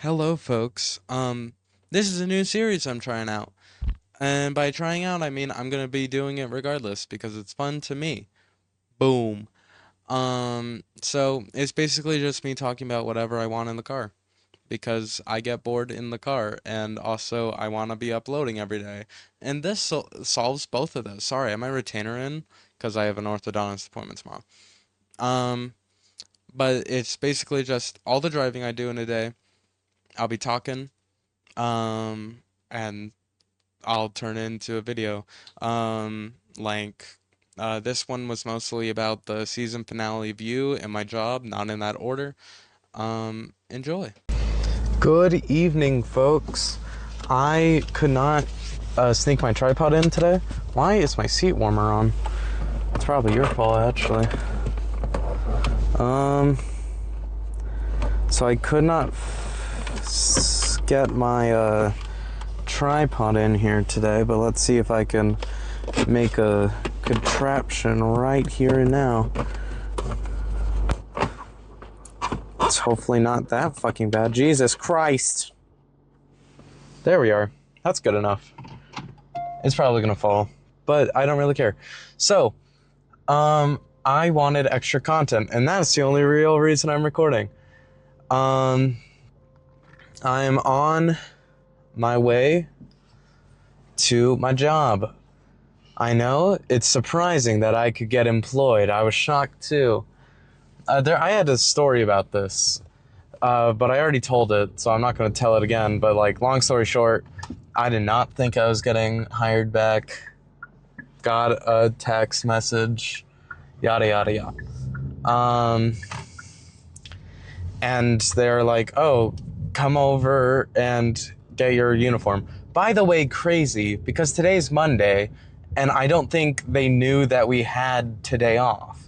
Hello, folks. This is a new series I'm trying out. And by trying out, I mean I'm gonna be doing it regardless because it's fun to me. Boom. So it's basically just me talking about whatever I want in the car because I get bored in the car and also I want to be uploading every day. And this solves both of those. Sorry, I have my retainer in because I have an orthodontist appointment tomorrow. Um, but it's basically just all the driving I do in a day. I'll be talking. And I'll turn it into a video. This one was mostly about the season finale view and my job, not in that order. Enjoy. Good evening, folks. I could not sneak my tripod in today. Why is my seat warmer on? It's probably your fault, actually. So I could not get my tripod in here today, but let's see if I can make a contraption right here and now. It's hopefully not that fucking bad. Jesus Christ. There we are. That's good enough. It's probably gonna fall, but I don't really care. So, I wanted extra content, and that's the only real reason I'm recording. I'm on my way to my job. I know, it's surprising that I could get employed. I was shocked too. I had a story about this, but I already told it, so I'm not going to tell it again. But like, long story short, I did not think I was getting hired back. Got a text message, yada yada yada. And they're like, "Oh, come over and get your uniform." By the way, crazy because today's Monday, and I don't think they knew that we had today off.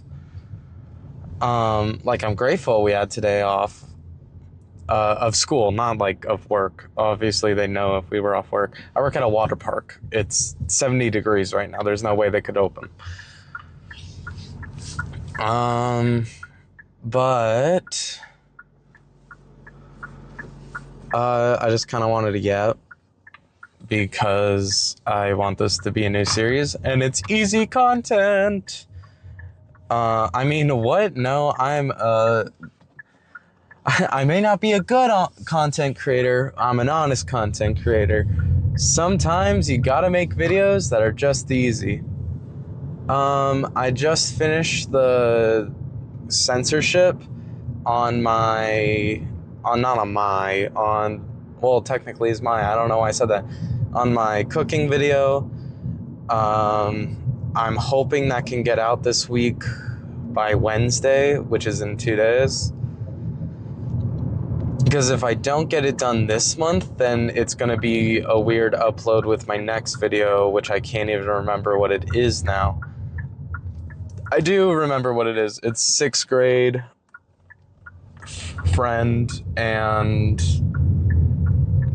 I'm grateful we had today off of school, not like of work. Obviously, they know if we were off work. I work at a water park. It's 70 degrees right now. There's no way they could open. But I just kind of wanted to get because I want this to be a new series and it's easy content. I mean, what? No, I may not be a good content creator. I'm an honest content creator. Sometimes you gotta make videos that are just easy. I just finished the censorship on well, technically it's my, I don't know why I said that, on my cooking video. I'm hoping that can get out this week by Wednesday, which is in 2 days. Because if I don't get it done this month, then it's going to be a weird upload with my next video, which I can't even remember what it is now. I do remember what it is. It's 6th grade friend and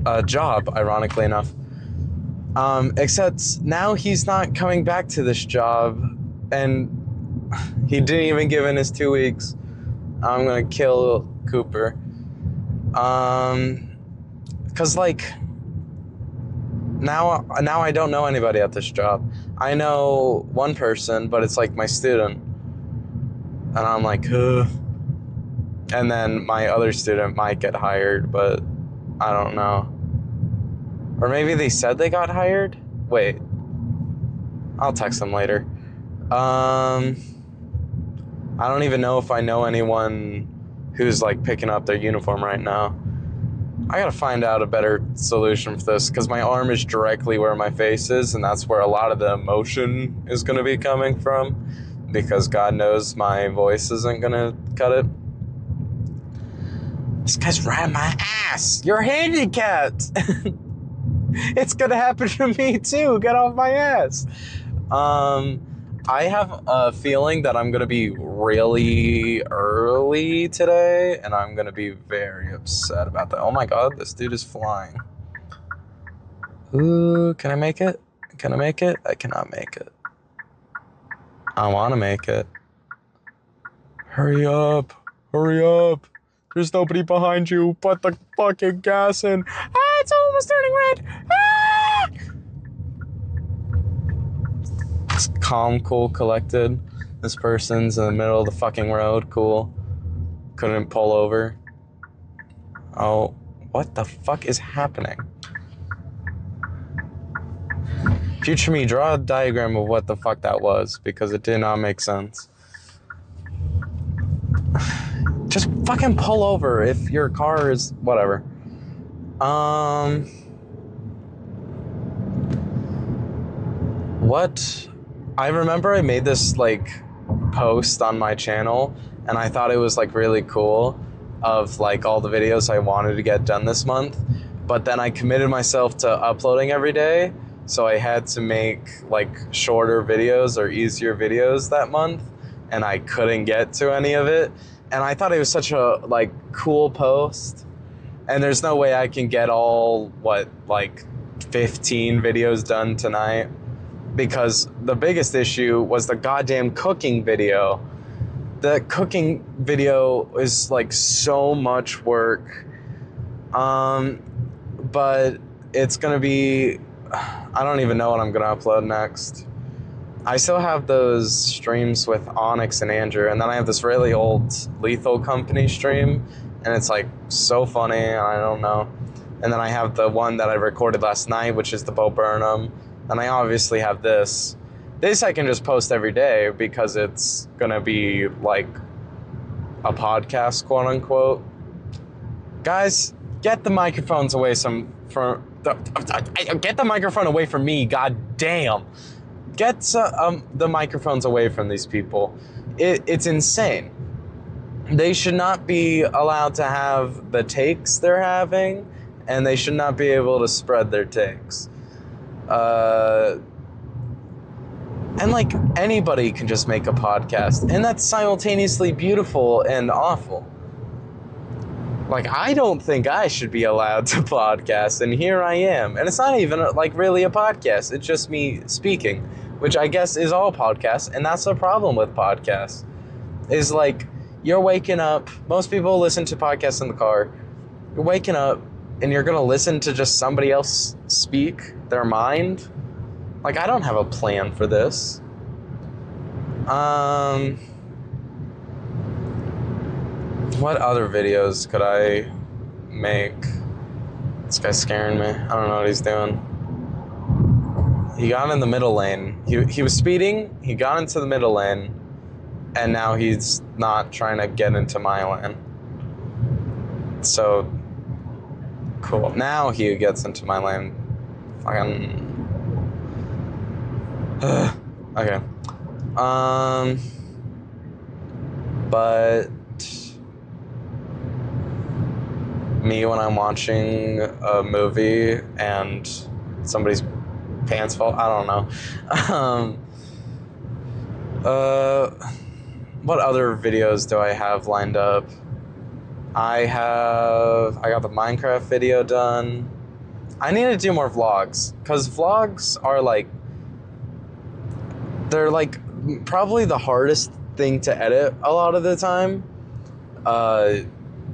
a job, ironically enough. Except now he's not coming back to this job, and he didn't even give in his 2 weeks. I'm gonna kill Cooper. Cause like now I don't know anybody at this job. I know one person, but it's like my student, and I'm like, ugh. And then my other student might get hired, but I don't know. Or maybe they said they got hired? Wait. I'll text them later. I don't even know if I know anyone who's like picking up their uniform right now. I gotta find out a better solution for this because my arm is directly where my face is, and that's where a lot of the emotion is gonna be coming from because God knows my voice isn't gonna cut it. This guy's right on my ass. You're handicapped. It's gonna happen to me too. Get off my ass. I have a feeling that I'm gonna be really early today, and I'm gonna be very upset about that. Oh my god, this dude is flying. Ooh, can I make it? Can I make it? I cannot make it. I wanna make it. Hurry up. Hurry up. There's nobody behind you. Put the fucking gas in. Ah, it's almost turning red. Ah! It's calm, cool, collected. This person's in the middle of the fucking road. Cool. Couldn't pull over. Oh, what the fuck is happening? Future me, draw a diagram of what the fuck that was, because it did not make sense. Just fucking pull over if your car is whatever. What? I remember I made this like post on my channel, and I thought it was like really cool of like all the videos I wanted to get done this month, but then I committed myself to uploading every day, so I had to make like shorter videos or easier videos that month, and I couldn't get to any of it. And I thought it was such a like cool post, and there's no way I can get all like 15 videos done tonight, because the biggest issue was the goddamn cooking video. The cooking video is like so much work, but it's gonna be, I don't even know what I'm gonna upload next. I still have those streams with Onyx and Andrew, and then I have this really old Lethal Company stream, and it's like so funny, I don't know. And then I have the one that I recorded last night, which is the Bo Burnham, and I obviously have this. This I can just post every day because it's gonna be like a podcast, quote unquote. Guys, get the microphones away get the microphone away from me, god damn. Get the microphones away from these people. It's insane. They should not be allowed to have the takes they're having, and they should not be able to spread their takes. And like anybody can just make a podcast, and that's simultaneously beautiful and awful. Like, I don't think I should be allowed to podcast, and here I am. And it's not even like really a podcast, it's just me speaking, which I guess is all podcasts. And that's the problem with podcasts, is like, you're waking up, most people listen to podcasts in the car, you're waking up and you're gonna listen to just somebody else speak their mind. Like, I don't have a plan for this. What other videos could I make? This guy's scaring me. I don't know what he's doing. He got in the middle lane. He was speeding, he got into the middle lane, and now he's not trying to get into my lane. So, cool. Now he gets into my lane. Fucking... okay. But me when I'm watching a movie and somebody's pants fall, I don't know. What other videos do I have lined up? I got the Minecraft video done. I need to do more vlogs, because vlogs are like, they're like probably the hardest thing to edit a lot of the time.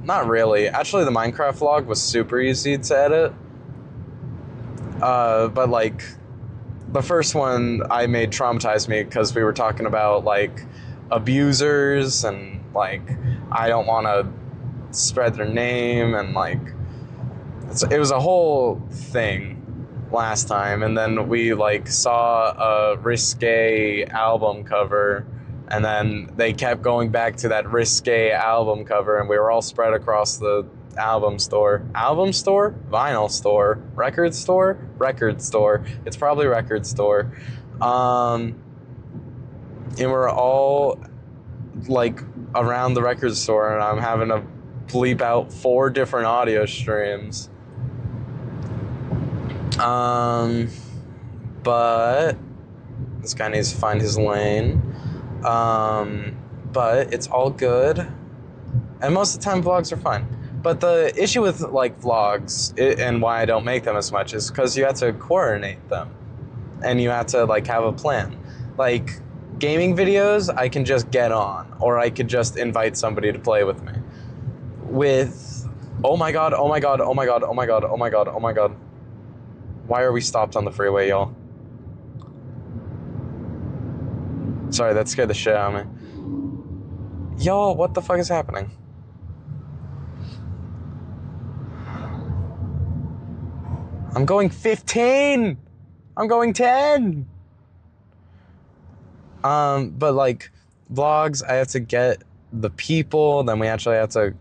Not really. Actually, the Minecraft vlog was super easy to edit. But like, the first one I made traumatized me because we were talking about like abusers, and like, I don't want to spread their name, and like, it was a whole thing last time. And then we like saw a Risque album cover, and then they kept going back to that Risque album cover, and we were all spread across the album store, vinyl store, record store, it's probably record store, and we're all like around the record store, and I'm having to bleep out 4 different audio streams. But this guy needs to find his lane. But it's all good, and most of the time vlogs are fine. But the issue with like vlogs, and why I don't make them as much, is because you have to coordinate them, and you have to like have a plan. Like gaming videos, I can just get on, or I could just invite somebody to play with me. with, oh my god, oh my god, oh my god, oh my god, oh my god, oh my god. Why are we stopped on the freeway, y'all? Sorry, that scared the shit out of me. Y'all, what the fuck is happening? I'm going 15! I'm going 10! But like, vlogs, I have to get the people, then we actually have to,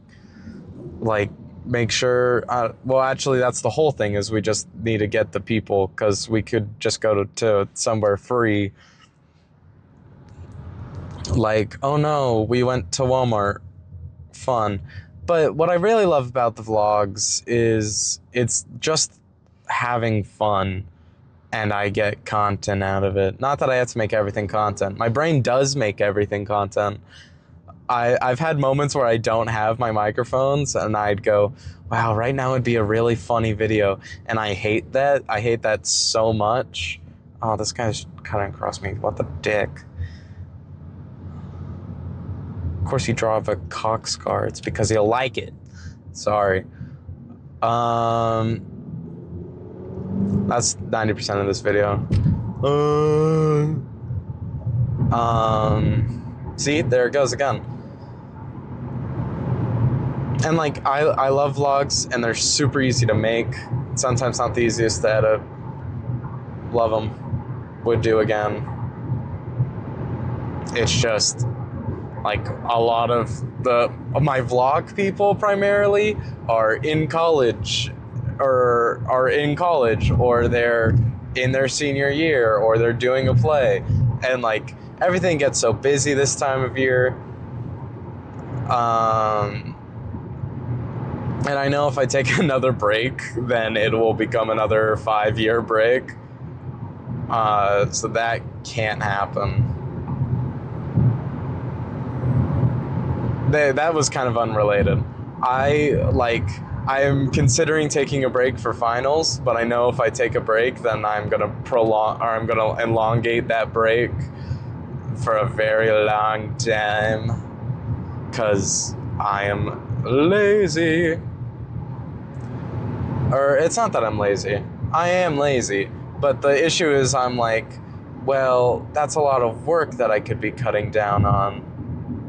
like, make sure, well, actually, that's the whole thing, is we just need to get the people, because we could just go to somewhere free. Like, oh no, we went to Walmart. Fun. But what I really love about the vlogs is it's just having fun, and I get content out of it. Not that I have to make everything content. My brain does make everything content. I've had moments where I don't have my microphones, and I'd go, wow, right now would be a really funny video. And I hate that. I hate that so much. Oh, this guy's cutting across me. What the dick? Of course you draw a cock scar. It's because you'll like it. Sorry. That's 90% of this video. See, there it goes again. And like, I love vlogs, and they're super easy to make. Sometimes not the easiest to edit. Love them. Would do again. It's just like a lot of my vlog people primarily are in college, or they're in their senior year, or they're doing a play, and like everything gets so busy this time of year. And I know if I take another break, then it will become another 5-year break. So that can't happen. That was kind of unrelated. I'm considering taking a break for finals, but I know if I take a break, then I'm gonna elongate that break for a very long time, because I am lazy. Or it's not that I'm lazy. I am lazy, but the issue is I'm like, well, that's a lot of work that I could be cutting down on.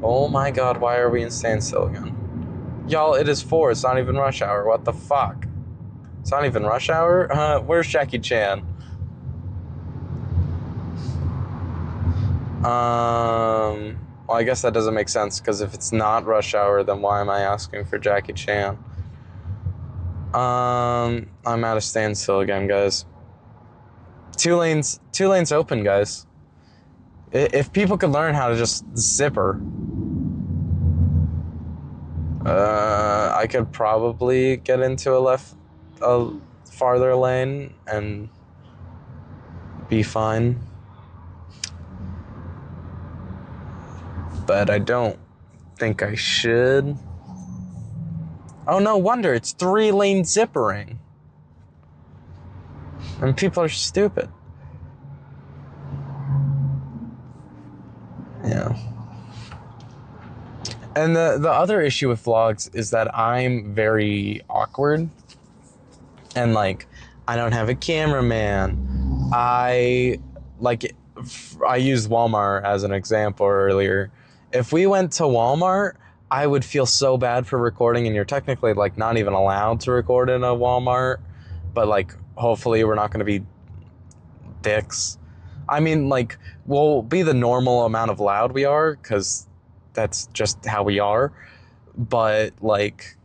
Oh my god, why are we in standstill again? Y'all, it is 4. It's not even rush hour. What the fuck? It's not even rush hour? Where's Jackie Chan? Well, I guess that doesn't make sense, because if it's not rush hour, then why am I asking for Jackie Chan? I'm at a standstill again, guys. 2 lanes open, guys. If people could learn how to just zipper, I could probably get into a farther lane and be fine. But I don't think I should. Oh, no wonder it's 3-lane zippering. And people are stupid. Yeah. And the other issue with vlogs is that I'm very awkward. And like, I don't have a cameraman. I used Walmart as an example earlier. If we went to Walmart, I would feel so bad for recording, and you're technically like not even allowed to record in a Walmart, but like hopefully we're not going to be dicks. I mean, like, we'll be the normal amount of loud we are, because that's just how we are, but like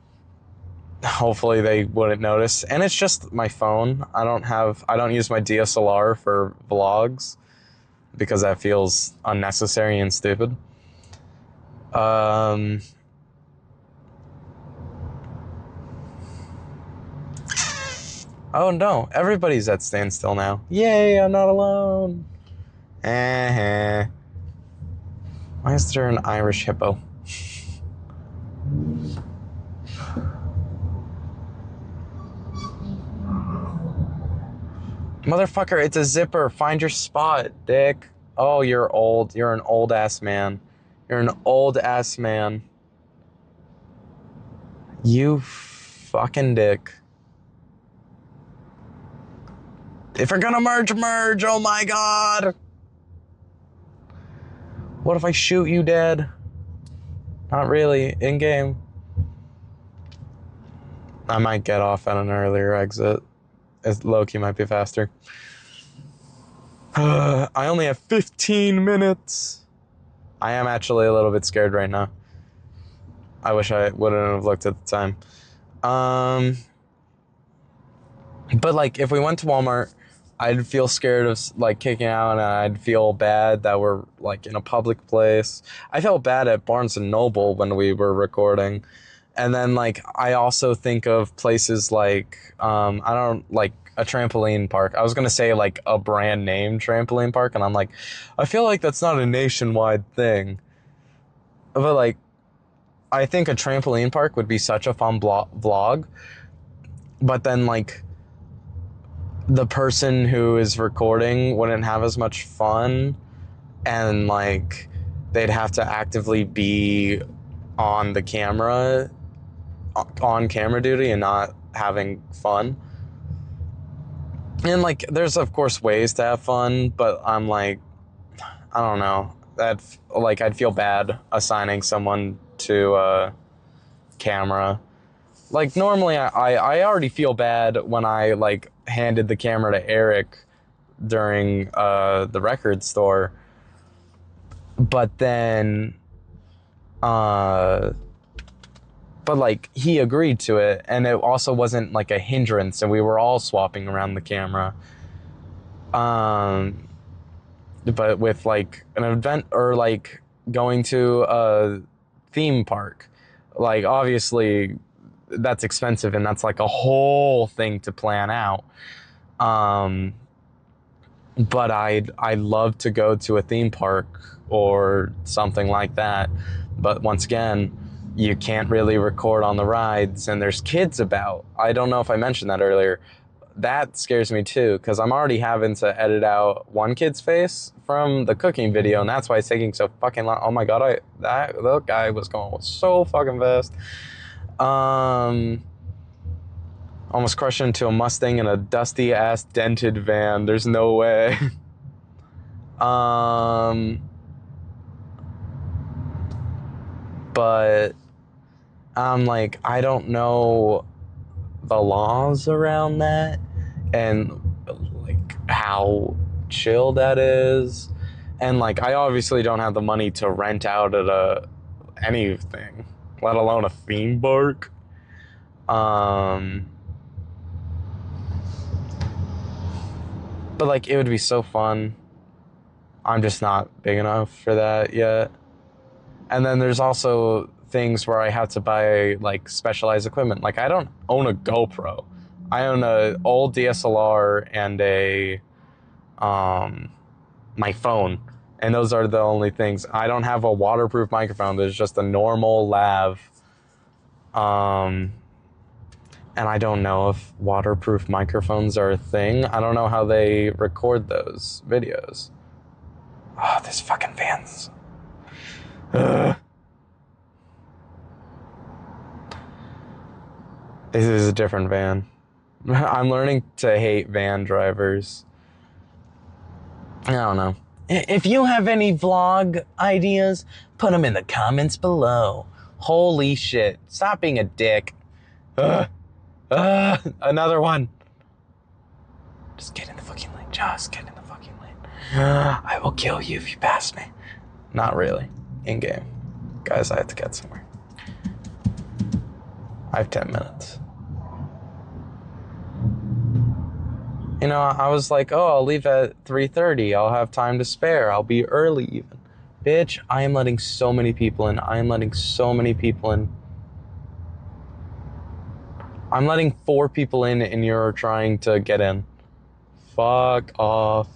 hopefully they wouldn't notice. And it's just my phone. I don't use my DSLR for vlogs, because that feels unnecessary and stupid. Oh no, everybody's at standstill now. Yay, I'm not alone. Why is there an Irish hippo? Motherfucker, it's a zipper. Find your spot, dick. Oh, you're old. You're an old ass man. You're an old ass man. You fucking dick. If you're gonna merge, merge. Oh my god. What if I shoot you dead? Not really. In game. I might get off at an earlier exit. Loki might be faster. I only have 15 minutes. I am actually a little bit scared right now. I wish I wouldn't have looked at the time. But like, if we went to Walmart, I'd feel scared of like kicking out, and I'd feel bad that we're like in a public place. I felt bad at Barnes and Noble when we were recording. And then like, I also think of places like, I don't like a trampoline park. I was going to say like a brand name trampoline park. And I'm like, I feel like that's not a nationwide thing. But like, I think a trampoline park would be such a fun vlog. But then like, the person who is recording wouldn't have as much fun, and like they'd have to actively be on the camera, on camera duty, and not having fun. And like, there's of course ways to have fun, but I'm like, I don't know, that like I'd feel bad assigning someone to a camera. Like normally I already feel bad when I like handed the camera to Eric during the record store, but then but like he agreed to it, and it also wasn't like a hindrance, and we were all swapping around the camera. But with like an event or like going to a theme park, like obviously that's expensive, and that's like a whole thing to plan out. But I'd love to go to a theme park or something like that. But once again, you can't really record on the rides, and there's kids about. I don't know if I mentioned that earlier. That scares me too, because I'm already having to edit out one kid's face from the cooking video, and that's why it's taking so fucking long. Oh my god, that guy was going so fucking fast. Almost crushed into a Mustang in a dusty ass dented van. There's no way. But I'm like, I don't know the laws around that, and like how chill that is. And like, I obviously don't have the money to rent out at anything, let alone a theme park. But like, it would be so fun. I'm just not big enough for that yet. And then there's also things where I have to buy like specialized equipment. Like, I don't own a GoPro. I own a old DSLR and my phone. And those are the only things. I don't have a waterproof microphone. There's just a normal lav. And I don't know if waterproof microphones are a thing. I don't know how they record those videos. Oh, this fucking van's... This is a different van. I'm learning to hate van drivers. I don't know. If you have any vlog ideas, put them in the comments below. Holy shit. Stop being a dick. Another one. Just get in the fucking lane. Just get in the fucking lane. I will kill you if you pass me. Not really. In game. Guys, I have to get somewhere. I have 10 minutes. You know, I was like, oh, I'll leave at 3:30. I'll have time to spare. I'll be early even. Bitch, I am letting so many people in. I am letting so many people in. I'm letting 4 people in, and you're trying to get in. Fuck off.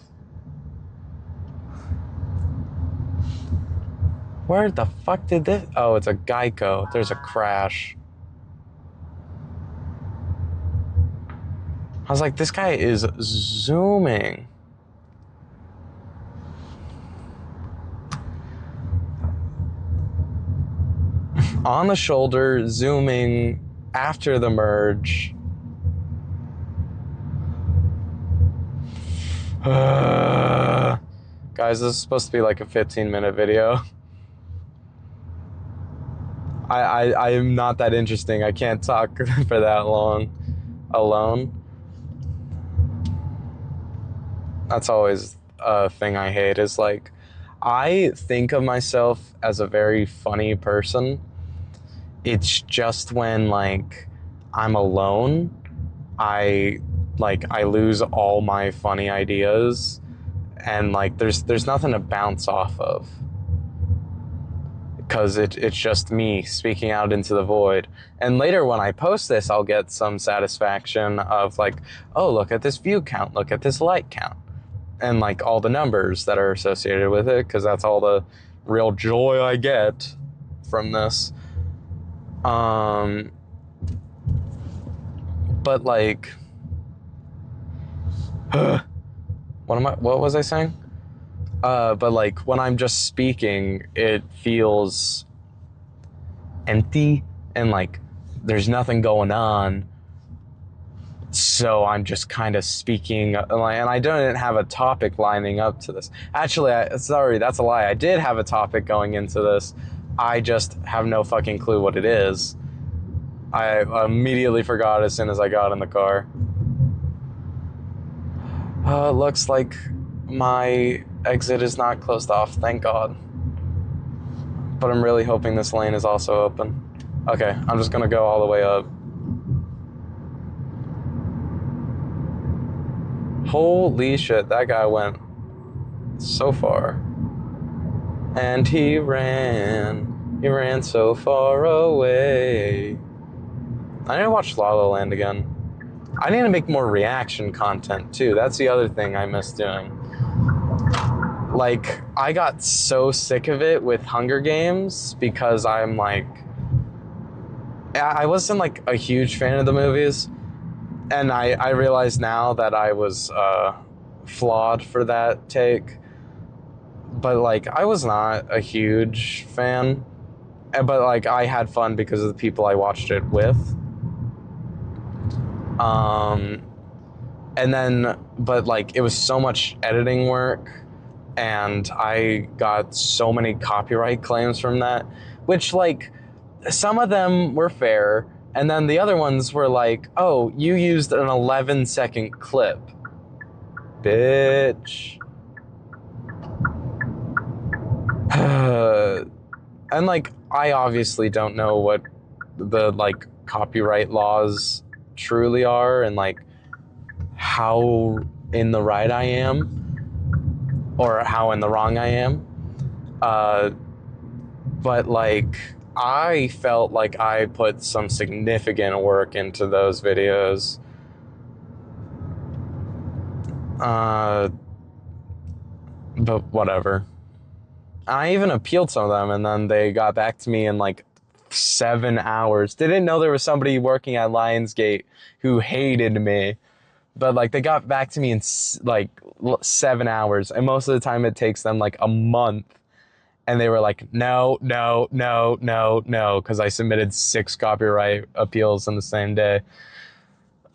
Where the fuck did this? Oh, it's a Geico. There's a crash. I was like, this guy is zooming. On the shoulder, zooming after the merge. Guys, this is supposed to be like a 15-minute video. I am not that interesting. I can't talk for that long alone. That's always a thing I hate, is like, I think of myself as a very funny person. It's just when like I'm alone, I lose all my funny ideas, and like there's nothing to bounce off of, because it's just me speaking out into the void. And later when I post this, I'll get some satisfaction of like, oh, look at this view count, look at this like count, and like all the numbers that are associated with it, because that's all the real joy I get from this. But like, what was I saying? But like when I'm just speaking, it feels empty and like there's nothing going on. So I'm just kind of speaking, and I didn't have a topic lining up to this. Actually, sorry, that's a lie. I did have a topic going into this. I just have no fucking clue what it is. I immediately forgot as soon as I got in the car. Looks like my exit is not closed off, thank God. But I'm really hoping this lane is also open. Okay, I'm just gonna go all the way up. Holy shit, that guy went so far. And he ran so far away. I need to watch La La Land again. I need to make more reaction content too. That's the other thing I miss doing. Like, I got so sick of it with Hunger Games because I'm like, I wasn't like a huge fan of the movies. And I realize now that I was flawed for that take. But like, I was not a huge fan. But like, I had fun because of the people I watched it with. And then, but like, it was so much editing work, and I got so many copyright claims from that, which like, some of them were fair, and then the other ones were like, oh, you used an 11-second clip. Bitch. And like, I obviously don't know what the like copyright laws truly are, and like how in the right I am or how in the wrong I am. But like, I felt like I put some significant work into those videos. But whatever. I even appealed some of them, and then they got back to me in like 7 hours. Didn't know there was somebody working at Lionsgate who hated me, but like, they got back to me in like 7 hours, and most of the time it takes them like a month. And they were like, no, because I submitted 6 copyright appeals in the same day.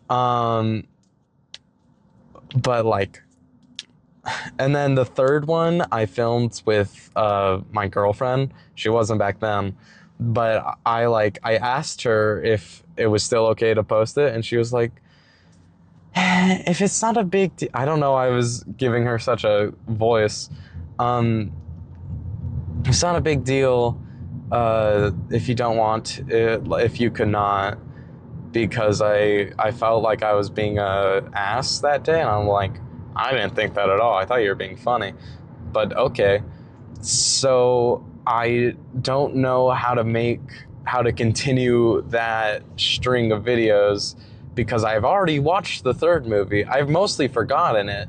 But like, and then the third one I filmed with my girlfriend. She wasn't back then, but I asked her if it was still okay to post it, and she was like, if it's not a big deal. I don't know, I was giving her such a voice. It's not a big deal if you don't want it, if you could not, because I felt like I was being an ass that day, and I'm like, I didn't think that at all. I thought you were being funny, but okay. So I don't know how to continue that string of videos, because I've already watched the third movie. I've mostly forgotten it,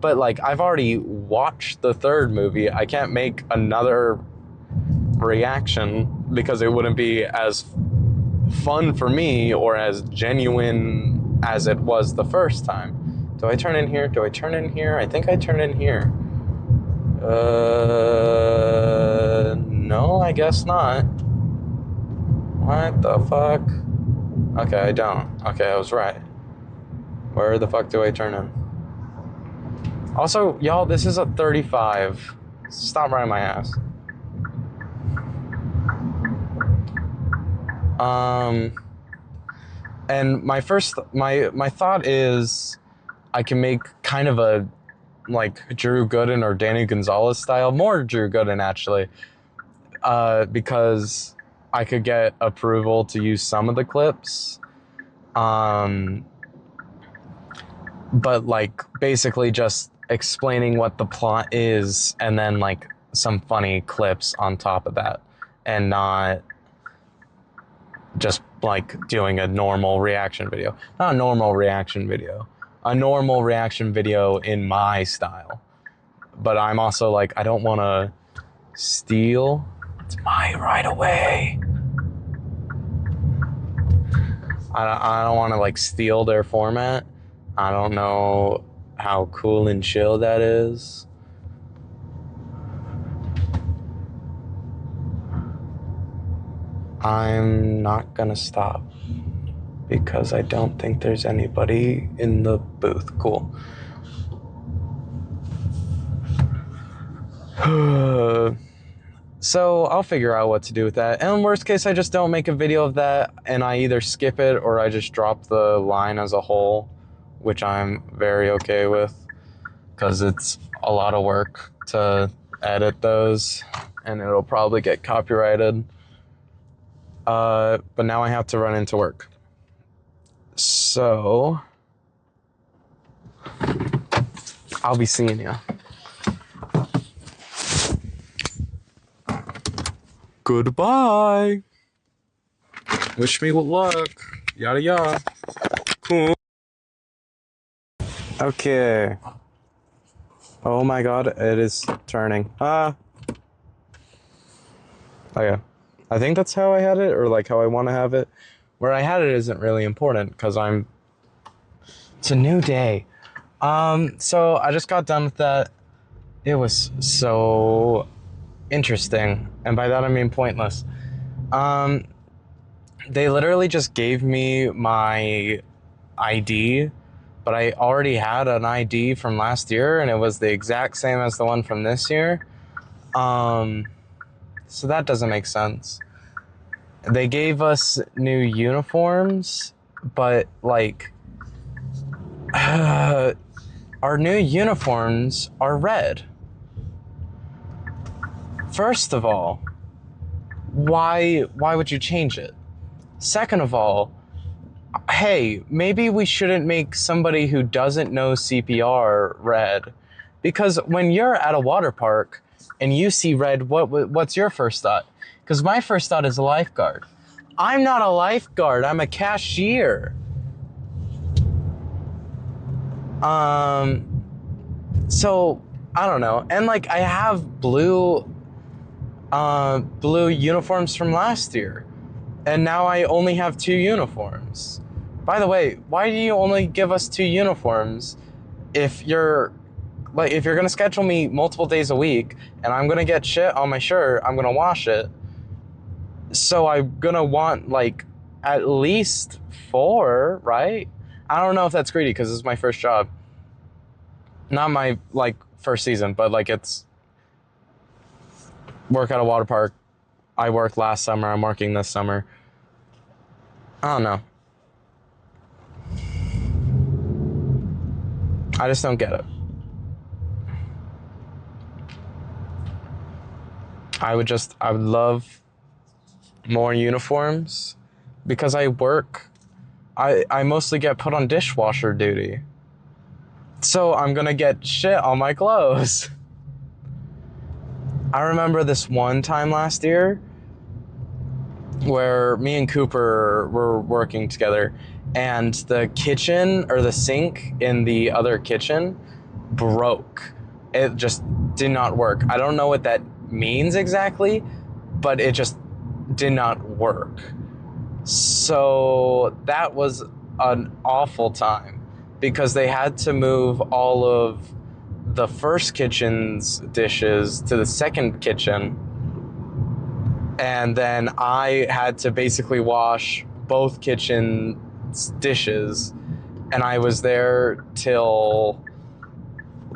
but like, I've already watched the third movie. I can't make another reaction because it wouldn't be as fun for me or as genuine as it was the first time. Do I turn in here? Do I turn in here? I think I turn in here. No, I guess not. What the fuck? Okay, I don't. Okay, I was right. Where the fuck do I turn in? Also, y'all, this is a 35. Stop riding my ass. And my thought is I can make kind of a like Drew Gooden or Danny Gonzalez style, more Drew Gooden actually, because I could get approval to use some of the clips. But like basically just explaining what the plot is and then like some funny clips on top of that, and not just like doing a normal reaction video. Not a normal reaction video. A normal reaction video in my style. But I'm also like, I don't want to steal. It's my right away. I don't want to like steal their format. I don't know how cool and chill that is. I'm not gonna stop because I don't think there's anybody in the booth. Cool. So I'll figure out what to do with that. And in worst case, I just don't make a video of that and I either skip it or I just drop the line as a whole, which I'm very okay with because it's a lot of work to edit those and it'll probably get copyrighted. But now I have to run into work. So I'll be seeing you. Goodbye. Wish me luck. Yada yada. Cool. Okay. Oh my god, it is turning. Okay. I think that's how I had it, or like how I want to have it. Where I had it isn't really important because it's a new day. So I just got done with that. It was so interesting, and by that I mean pointless. They literally just gave me my ID, but I already had an ID from last year, and it was the exact same as the one from this year. So that doesn't make sense. They gave us new uniforms, but like, our new uniforms are red. First of all, why would you change it? Second of all, hey, maybe we shouldn't make somebody who doesn't know CPR red. Because when you're at a water park and you see red, what's your first thought? Because my first thought is a lifeguard. I'm not a lifeguard, I'm a cashier. So I don't know. And like I have blue uniforms from last year. And now I only have 2 uniforms. By the way, why do you only give us 2 uniforms if you're gonna schedule me multiple days a week and I'm gonna get shit on my shirt, I'm gonna wash it. So I'm gonna want like at least 4, right? I don't know if that's greedy because this is my first job. Not my like first season, but like it's work at a water park. I worked last summer, I'm working this summer. I don't know. I just don't get it. I would love more uniforms because I mostly get put on dishwasher duty. So I'm gonna get shit on my clothes. I remember this one time last year where me and Cooper were working together and the kitchen or the sink in the other kitchen broke. It just did not work. I don't know what that means exactly, but it just did not work. So that was an awful time because they had to move all of the first kitchen's dishes to the second kitchen. And then I had to basically wash both kitchen dishes, and I was there till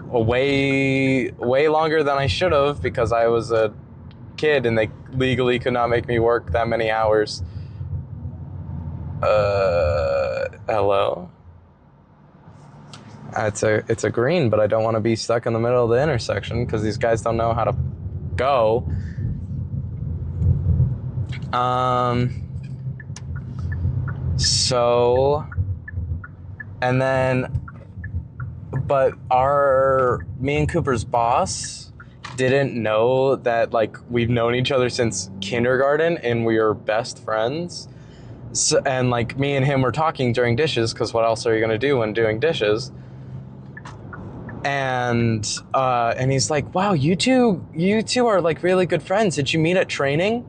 way longer than I should have because I was a kid and they legally could not make me work that many hours. Hello? It's a green, but I don't want to be stuck in the middle of the intersection because these guys don't know how to go. So, and then, but me and Cooper's boss didn't know that, like, we've known each other since kindergarten and we are best friends. So, and like me and him were talking during dishes because what else are you gonna do when doing dishes? And he's like, wow, you two are like really good friends. Did you meet at training?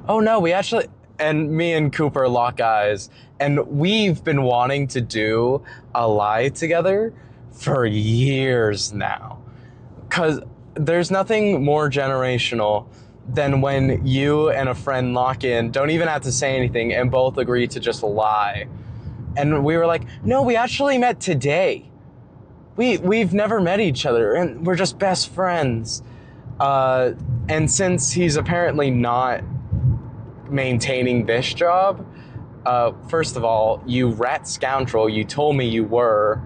Oh no, we actually, and me and Cooper lock eyes, and we've been wanting to do a lie together for years now. Cause there's nothing more generational than when you and a friend lock in, don't even have to say anything, and both agree to just lie. And we were like, no, we actually met today. We've never met each other, and we're just best friends. And since he's apparently not maintaining this job, first of all, you rat scoundrel, you told me you were.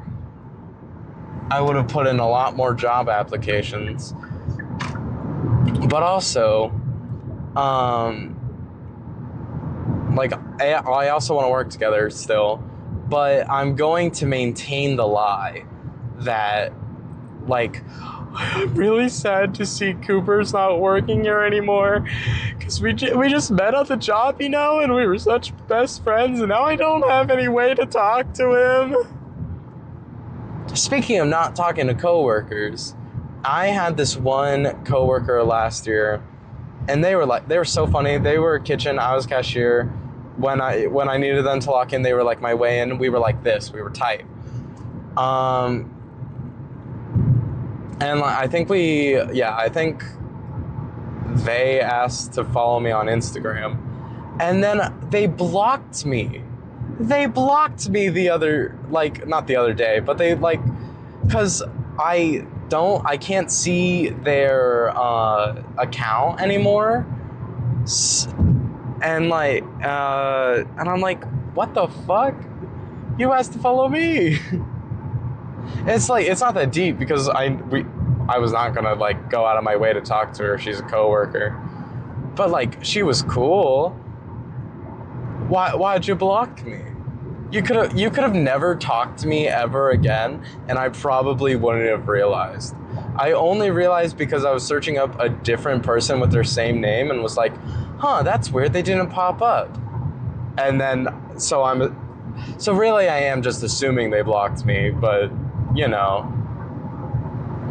I would have put in a lot more job applications. But also, like, I also want to work together still, but I'm going to maintain the lie that, like, I'm really sad to see Cooper's not working here anymore, because we just met at the job, you know, and we were such best friends, and now I don't have any way to talk to him. Speaking of not talking to coworkers, I had this one coworker last year, and they were so funny. They were kitchen, I was cashier. When I needed them to lock in, they were like my way in. We were like this. We were tight. And I think they asked to follow me on Instagram, and then they blocked me. They blocked me not the other day, but they because I can't see their account anymore, and and I'm like, what the fuck? You asked to follow me. It's not that deep because I was not gonna go out of my way to talk to her. She's a coworker, but she was cool. Why'd you block me? You could have never talked to me ever again, and I probably wouldn't have realized. I only realized because I was searching up a different person with their same name and was like, huh, that's weird, they didn't pop up. And then so really I am just assuming they blocked me, but you know,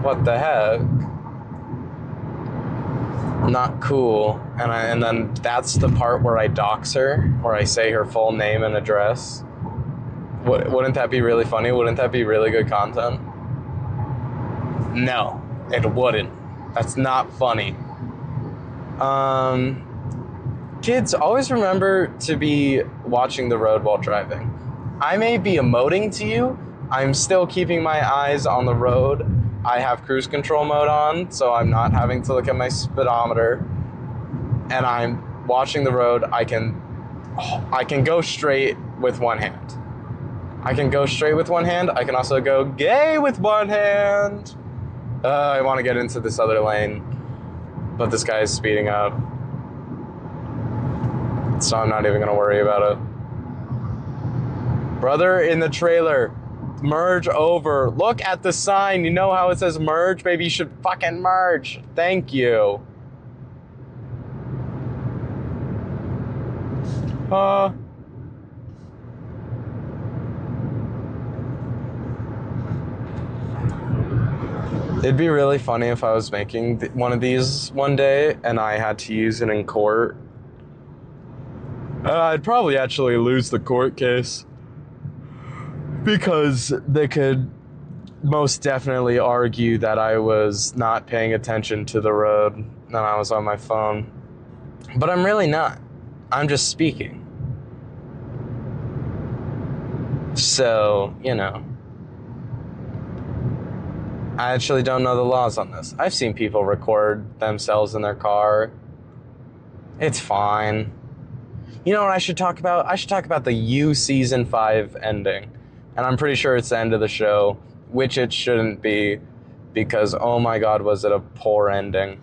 what the heck? Not cool. And then that's the part where I dox her, where I say her full name and address. Wouldn't that be really funny? Wouldn't that be really good content? No, it wouldn't. That's not funny. Kids, always remember to be watching the road while driving. I may be emoting to you. I'm still keeping my eyes on the road. I have cruise control mode on, so I'm not having to look at my speedometer. And I'm watching the road. I can go straight with one hand. I can go straight with one hand. I can also go gay with one hand. I want to get into this other lane, but this guy is speeding up. So I'm not even going to worry about it. Brother in the trailer, merge over. Look at the sign. You know how it says merge? Maybe you should fucking merge. Thank you. It'd be really funny if I was making one of these one day and I had to use it in court. I'd probably actually lose the court case because they could most definitely argue that I was not paying attention to the road and I was on my phone. But I'm really not. I'm just speaking. So, I actually don't know the laws on this. I've seen people record themselves in their car. It's fine. You know what I should talk about? I should talk about the You Season 5 ending. And I'm pretty sure it's the end of the show, which it shouldn't be, because oh my god, was it a poor ending.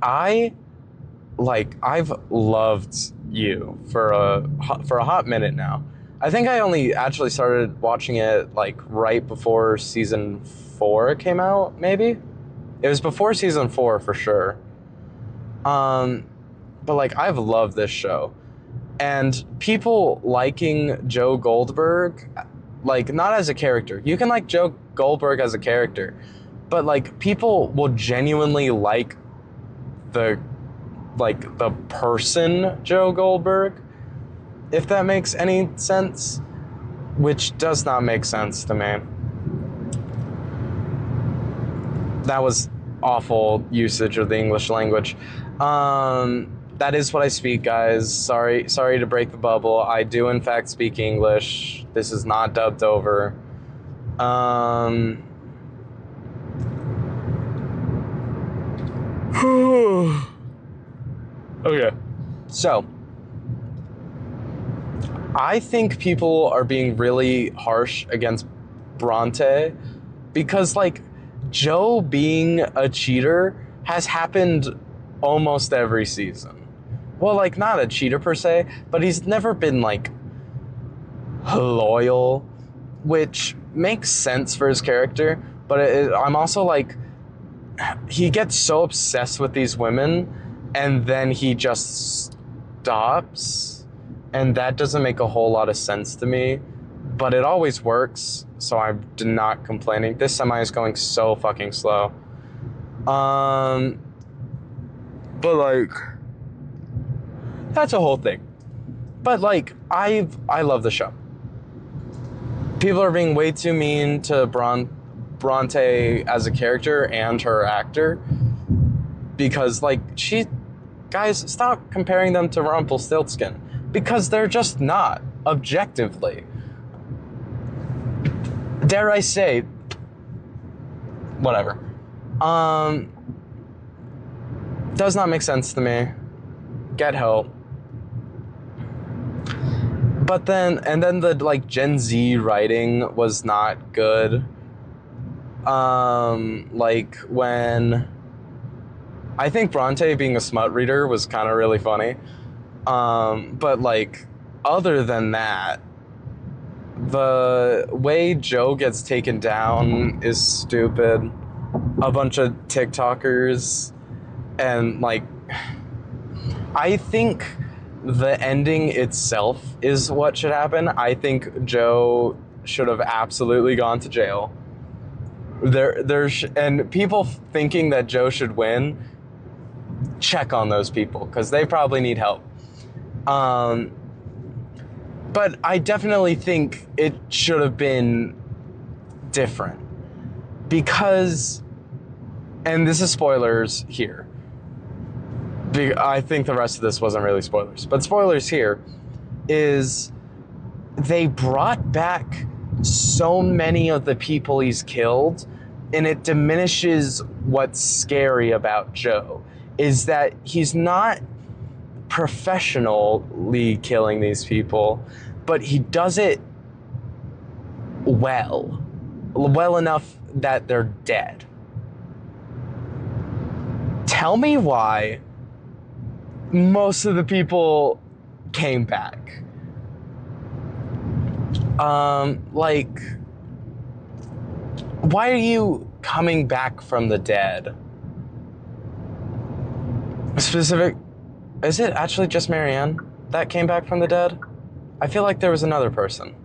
I've loved You for a hot minute now. I think I only actually started watching it like right before season 4 came out, maybe? It was before season 4 for sure. But like I've loved this show. And people liking Joe Goldberg, like not as a character. You can like Joe Goldberg as a character, but like people will genuinely the the person Joe Goldberg, if that makes any sense, which does not make sense to me. That was awful usage of the English language. That is what I speak, guys. Sorry to break the bubble. I do in fact speak English. This is not dubbed over. Okay. So, I think people are being really harsh against Bronte because, like, Joe being a cheater has happened almost every season. Well, like, not a cheater per se, but he's never been, like, loyal, which makes sense for his character, but I'm also, like, he gets so obsessed with these women, and then he just stops, and that doesn't make a whole lot of sense to me, but it always works, so I'm not complaining. This semi is going so fucking slow. But, like, that's a whole thing. But like, I love the show. People are being way too mean to Bronte as a character and her actor because like guys, stop comparing them to Rumpelstiltskin because they're just not objectively. Dare I say, whatever. Does not make sense to me. Get help. But then the like Gen Z writing was not good. Like when I think Bronte being a smut reader was kind of really funny. But like other than that, the way Joe gets taken down is stupid. A bunch of TikTokers and like I think the ending itself is what should happen. I think Joe should have absolutely gone to jail. And people thinking that Joe should win, check on those people because they probably need help. But I definitely think it should have been different because, and this is spoilers here. I think the rest of this wasn't really spoilers, but spoilers here is they brought back so many of the people he's killed, and it diminishes what's scary about Joe is that he's not professionally killing these people, but he does it well enough that they're dead. Tell me why most of the people came back. Like, why are you coming back from the dead? Is it actually just Marianne that came back from the dead? I feel like there was another person.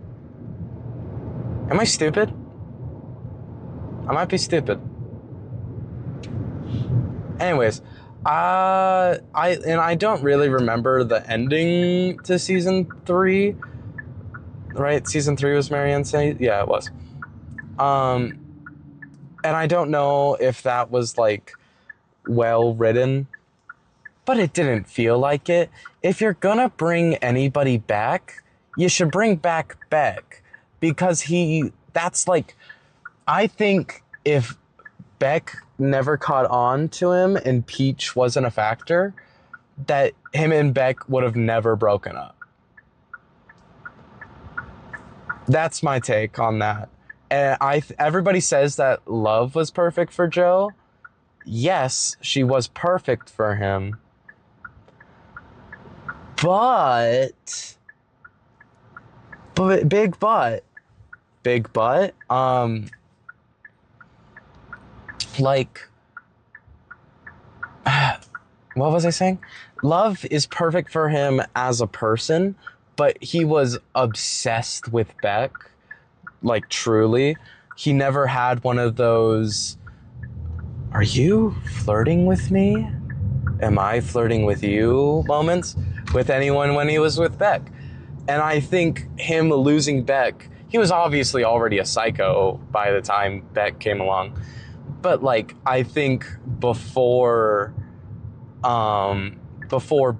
Am I stupid? I might be stupid. Anyways, I don't really remember the ending to season 3. Right? Season 3 was Marianne saying? Yeah, it was. And I don't know if that was like well written, but it didn't feel like it. If you're gonna bring anybody back, you should bring back Beck. because that's like, I think if Beck never caught on to him and Peach wasn't a factor, that him and Beck would have never broken up. That's my take on that. And everybody says that love was perfect for Joe. Yes, she was perfect for him. But big but, like, what was I saying? Love is perfect for him as a person, but he was obsessed with Beck, like truly. He never had one of those, are you flirting with me? Am I flirting with you moments with anyone when he was with Beck. And I think him losing Beck, he was obviously already a psycho by the time Beck came along. But like, I think before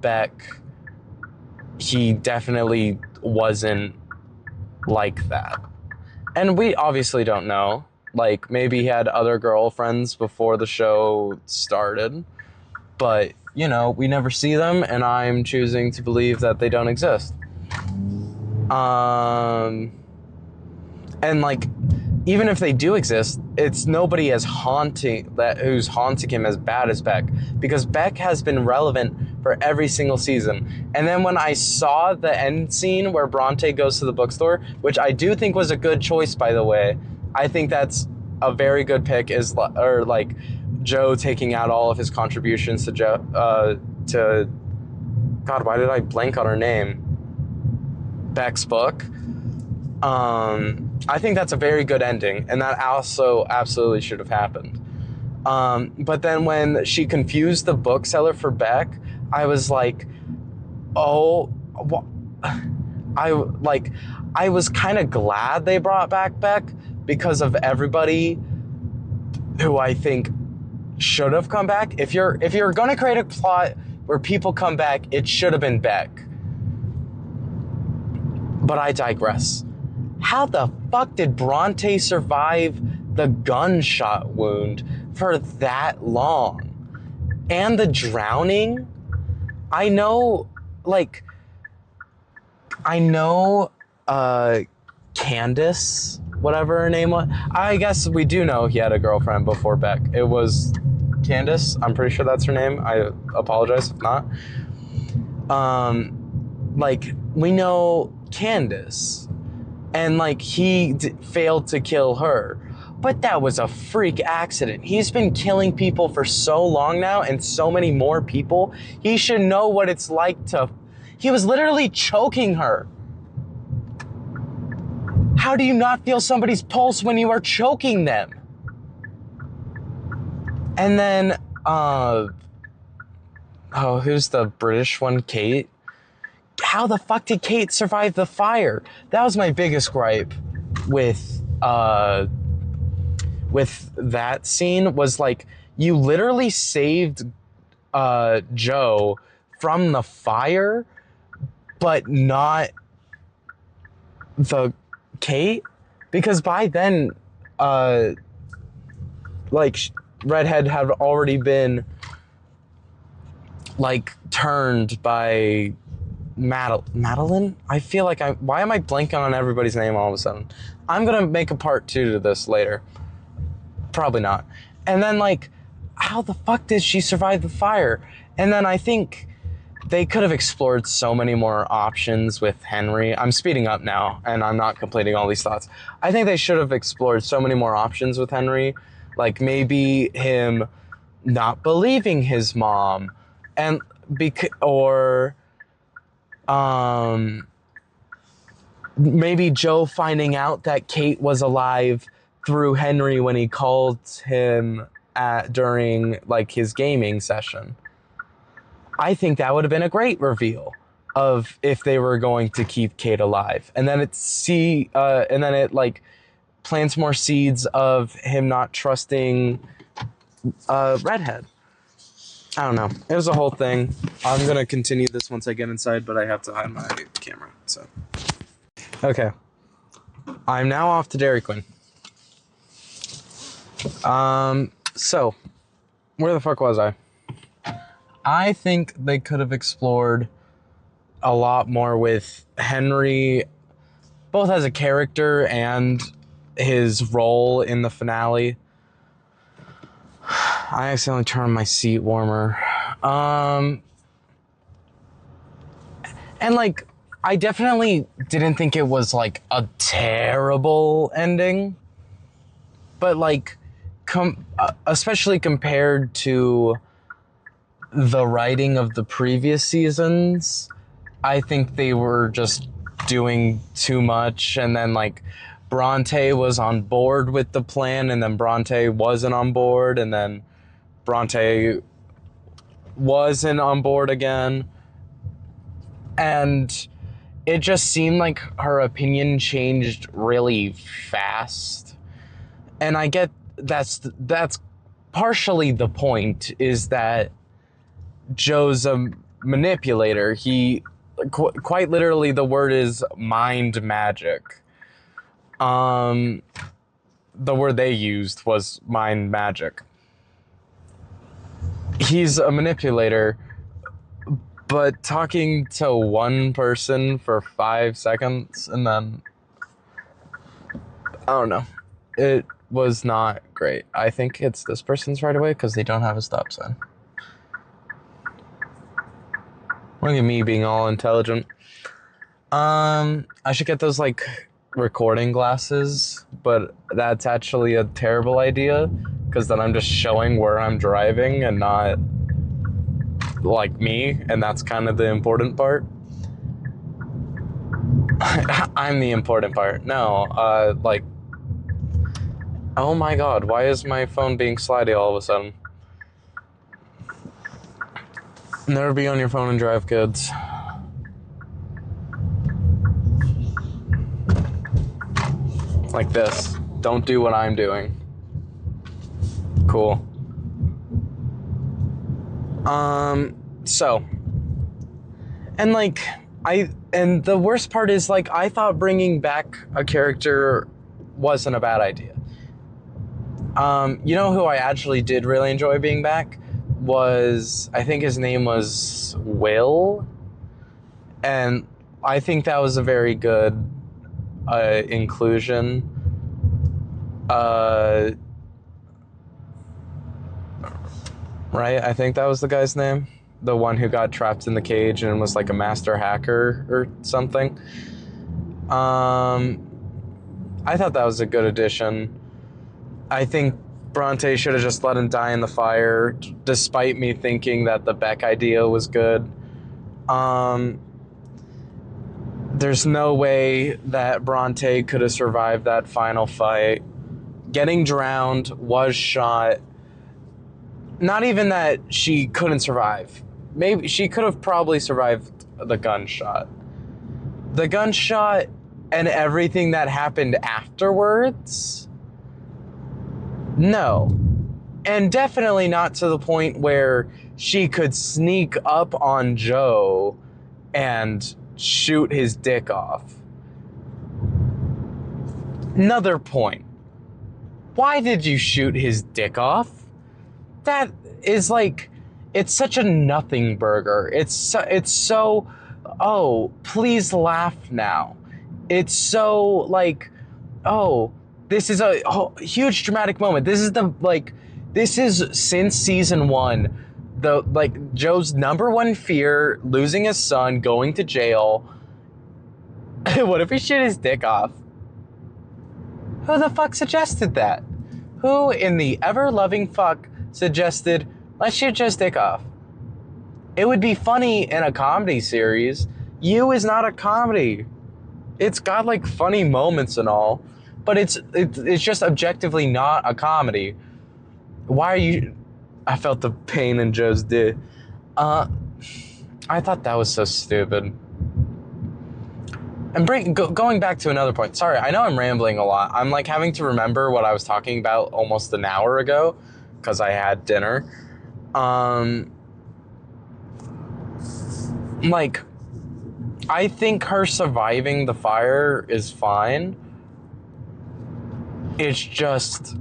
Beck, he definitely wasn't like that. And we obviously don't know. Like, maybe he had other girlfriends before the show started. But, you know, we never see them, and I'm choosing to believe that they don't exist. And like, even if they do exist, it's nobody who's haunting him as bad as Beck, because Beck has been relevant for every single season. And then when I saw the end scene where Bronte goes to the bookstore, which I do think was a good choice, by the way, I think that's a very good pick, or like Joe taking out all of his contributions to God, why did I blank on her name? Beck's book. I think that's a very good ending, and that also absolutely should have happened. But then when she confused the bookseller for Beck, I was like, oh, I was kind of glad they brought back Beck, because of everybody who I think should have come back. If you're gonna create a plot where people come back, it should have been Beck. But I digress. How the fuck did Bronte survive the gunshot wound for that long? And the drowning? I know Candace, whatever her name was. I guess we do know he had a girlfriend before Beck. It was Candace. I'm pretty sure that's her name. I apologize if not. We know Candace. And he failed to kill her. But that was a freak accident. He's been killing people for so long now, and so many more people. He should know what it's like to... He was literally choking her. How do you not feel somebody's pulse when you are choking them? And then, who's the British one? Kate? How the fuck did Kate survive the fire? That was my biggest gripe with that scene, was you literally saved Joe from the fire, but not the Kate, because by then Redhead had already been turned by Madeline? I feel like why am I blanking on everybody's name all of a sudden? I'm gonna make a part 2 to this later. Probably not. And then how the fuck did she survive the fire? And then I think they could have explored so many more options with Henry. I'm speeding up now, and I'm not completing all these thoughts. I think they should have explored so many more options with Henry. Maybe him not believing his mom, and maybe Joe finding out that Kate was alive through Henry when he called him during his gaming session. I think that would have been a great reveal of if they were going to keep Kate alive. And then it plants more seeds of him not trusting Redhead. I don't know. It was a whole thing. I'm going to continue this once I get inside, but I have to hide my camera. So, okay. I'm now off to Dairy Queen. So, where the fuck was I? I think they could have explored a lot more with Henry, both as a character and his role in the finale. I accidentally turned my seat warmer. And like, I definitely didn't think it was like a terrible ending, but like, especially compared to the writing of the previous seasons, I think they were just doing too much. And then like Bronte was on board with the plan, and then Bronte wasn't on board, and then Bronte wasn't on board again. And it just seemed like her opinion changed really fast. And I get that's partially the point, is that Joe's a manipulator. He quite literally, the word is mind magic. The word they used was mind magic. He's a manipulator, but talking to one person for 5 seconds and then, I don't know, it was not great. I think it's this person's right away because they don't have a stop sign. Look at me being all intelligent. I should get those like recording glasses, but that's actually a terrible idea because then I'm just showing where I'm driving and not like me, and that's kind of the important part. I'm the important part. No, like, oh my god, why is my phone being slidey all of a sudden? Never be on your phone and drive, kids. Like this. Don't do what I'm doing. Cool. So. And like, and the worst part is like, I thought bringing back a character wasn't a bad idea. You know who I actually did really enjoy being back? Was, I think his name was Will, and I think that was a very good inclusion. Right? I think that was the guy's name. The one who got trapped in the cage and was like a master hacker or something. I thought that was a good addition. I think Bronte should have just let him die in the fire, despite me thinking that the Beck idea was good. There's no way that Bronte could have survived that final fight. Getting drowned, was shot. Not even that she couldn't survive. Maybe she could have probably survived the gunshot. The gunshot and everything that happened afterwards? No. And definitely not to the point where she could sneak up on Joe and shoot his dick off. Another point. Why did you shoot his dick off? That is like, it's such a nothing burger. It's so, oh, please laugh now. It's so like, oh, this is a huge dramatic moment. This is since season 1, the like Joe's number one fear, losing his son, going to jail. What if he shit his dick off? Who the fuck suggested that? Who in the ever-loving fuck suggested, let's shoot Joe's dick off? It would be funny in a comedy series. You is not a comedy. It's got like funny moments and all, but it's just objectively not a comedy. Why are you... I felt the pain in Joe's dick. I thought that was so stupid. And going back to another point. Sorry, I know I'm rambling a lot. I'm like having to remember what I was talking about almost an hour ago because I had dinner. Like, I think her surviving the fire is fine. it's just,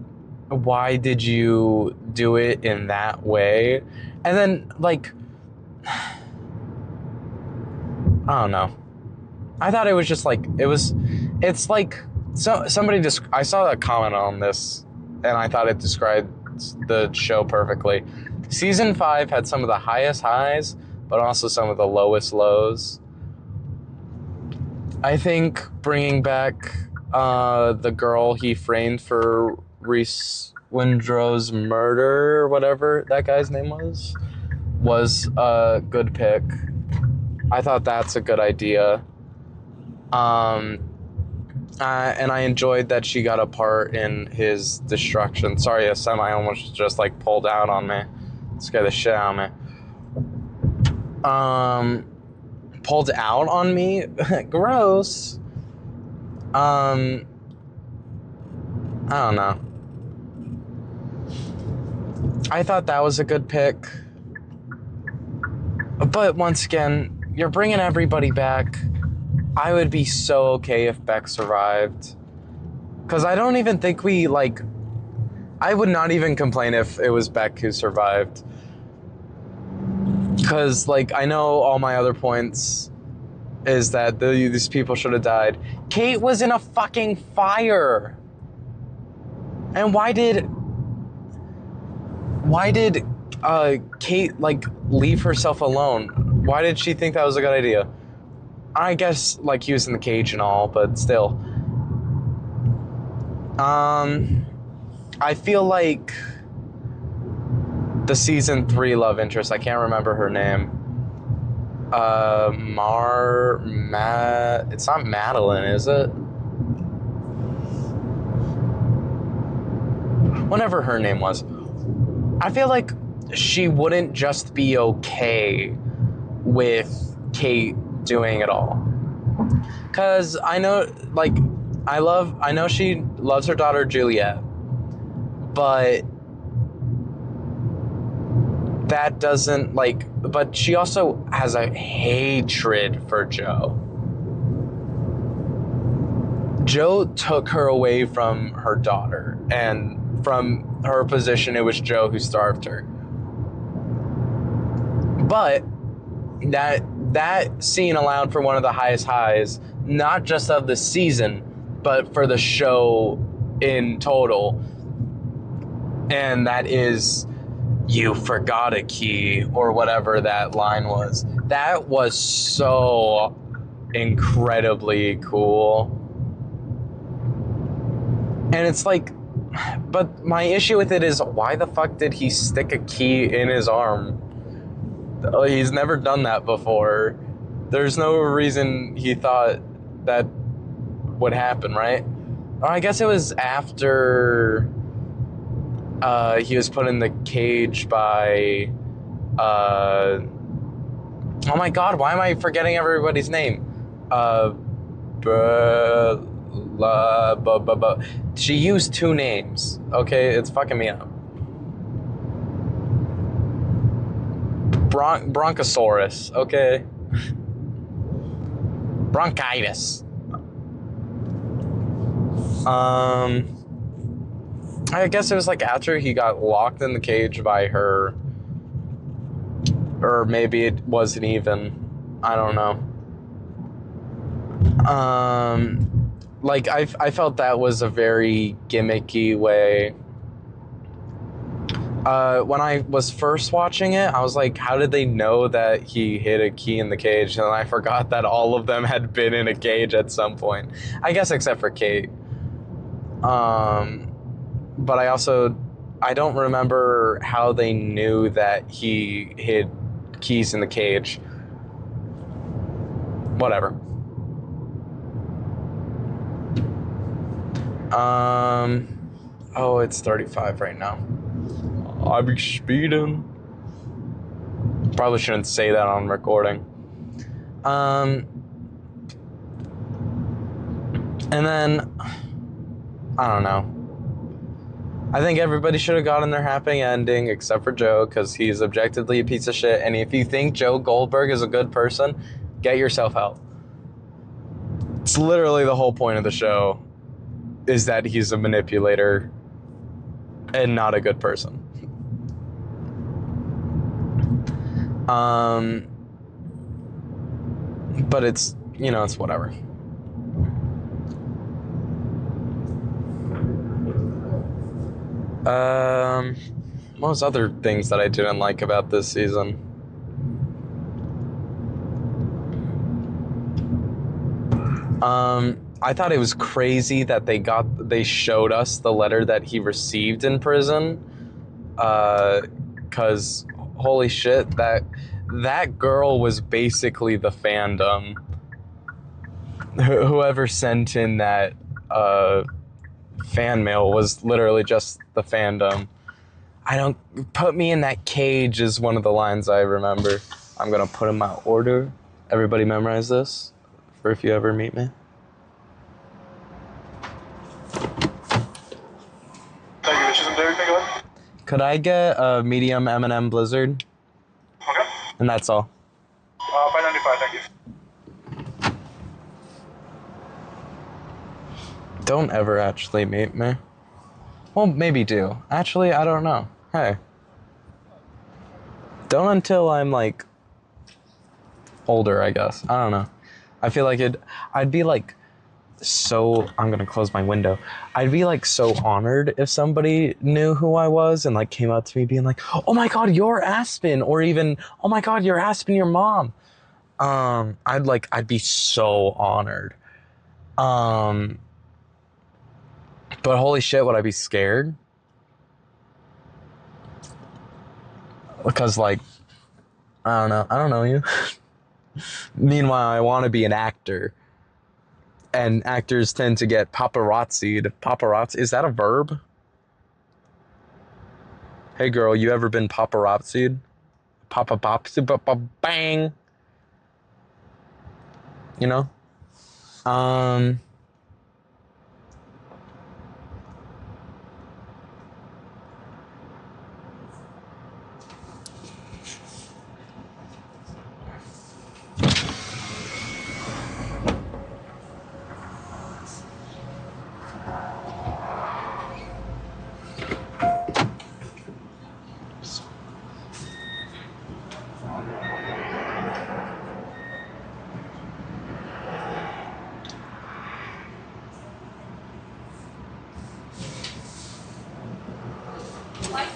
why did you do it in that way? And then, like, I don't know. I thought it was just like, it's like, so somebody just, I saw a comment on this and I thought it described the show perfectly. Season 5 had some of the highest highs, but also some of the lowest lows. I think bringing back the girl he framed for Reese Windrow's murder, or whatever that guy's name was a good pick. I thought that's a good idea. And I enjoyed that she got a part in his destruction. Sorry, a semi almost just like pulled out on me. Scared the shit out of me. Pulled out on me? Gross. I don't know. I thought that was a good pick. But once again, you're bringing everybody back. I would be so okay if Beck survived. Because I don't even think we, like... I would not even complain if it was Beck who survived. Because, like, I know all my other points is that these people should have died. Kate was in a fucking fire. And why did Kate, like, leave herself alone? Why did she think that was a good idea? I guess, like, he was in the cage and all, but still. I feel like the season 3 love interest, I can't remember her name. It's not Madeline, is it? Whatever her name was. I feel like she wouldn't just be okay with Kate doing it all. Cause I know, like, I know she loves her daughter Juliet, but that doesn't, like, but she also has a hatred for Joe. Joe took her away from her daughter, and from her position, it was Joe who starved her. But that scene allowed for one of the highest highs, not just of the season, but for the show in total. And that is, "You forgot a key," or whatever that line was. That was so incredibly cool. And it's like, but my issue with it is, why the fuck did he stick a key in his arm? He's never done that before. There's no reason he thought that would happen, right? I guess it was after he was put in the cage by... oh my god, why am I forgetting everybody's name? She used 2 names, okay? It's fucking me up. Bronchosaurus, okay? Bronchitis. I guess it was like after he got locked in the cage by her. Or maybe it wasn't even. I don't know. Like, I felt that was a very gimmicky way. When I was first watching it, I was like, how did they know that he hid a key in the cage? And I forgot that all of them had been in a cage at some point. I guess except for Kate. But I don't remember how they knew that he hid keys in the cage. Whatever. Oh, it's 35 right now. I be speeding. Probably shouldn't say that on recording. And then, I don't know. I think everybody should have gotten their happy ending except for Joe, because he's objectively a piece of shit. And if you think Joe Goldberg is a good person, get yourself help. It's literally the whole point of the show. is that he's a manipulator and not a good person. But it's, it's whatever. What was other things that I didn't like about this season? I thought it was crazy that they showed us the letter that he received in prison. Cause holy shit, that girl was basically the fandom. Whoever sent in that fan mail was literally just the fandom. Put me in that cage is one of the lines I remember. I'm gonna put in my order. Everybody memorize this for if you ever meet me. Could I get a medium M&M Blizzard? Okay. And that's all. $5.95, thank you. Don't ever actually meet me. Well, maybe do. Actually, I don't know. Hey. Don't until I'm, like, older, I guess. I don't know. I feel like I'd be, like, so... I'm gonna close my window. I'd be, like, so honored if somebody knew who I was and, like, came up to me being like, oh my god, you're Aspen! Or even, oh my god, you're Aspen, your mom! I'd be so honored. But holy shit, would I be scared? Because, like, I don't know you. Meanwhile, I want to be an actor. And actors tend to get paparazzi'd. Paparazzi, is that a verb? Hey girl, you ever been paparazzi'd? Bang. You know?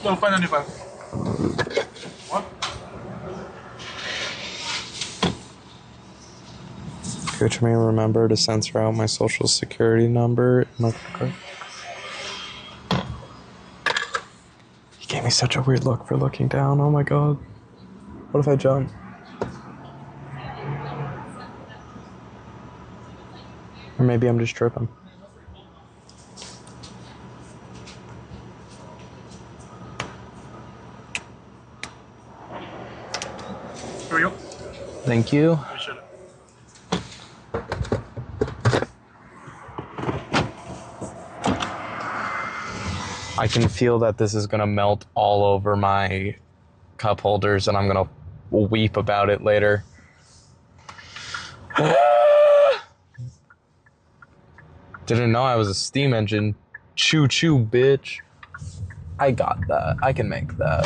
No, $5.95. What? Could me remember to censor out my social security number? He gave me such a weird look for looking down. Oh my god. What if I jump? Or maybe I'm just tripping. Here we go. Thank you. Appreciate it. I can feel that this is gonna melt all over my cup holders and I'm gonna weep about it later. Didn't know I was a steam engine. Choo choo, bitch. I got that. I can make that.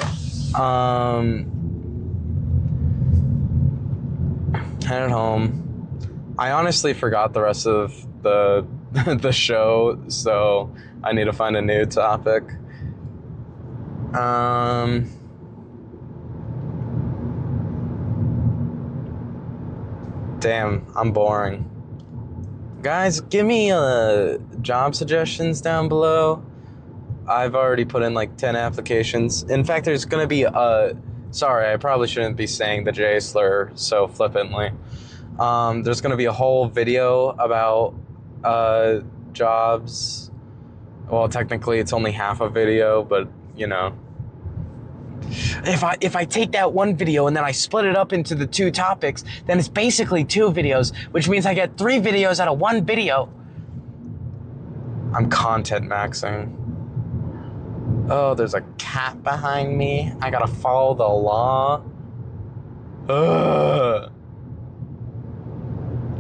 Headed home. I honestly forgot the rest of the the show, so I need to find a new topic. Damn, I'm boring. Guys, give me job suggestions down below. I've already put in like 10 applications. In fact, there's gonna be sorry, I probably shouldn't be saying the J slur so flippantly. There's gonna be a whole video about jobs. Well, technically it's only half a video, but you know. If I take that one video and then I split it up into the two topics, then it's basically 2 videos, which means I get 3 videos out of 1 video. I'm content maxing. Oh, there's a cat behind me. I gotta follow the law. Ugh.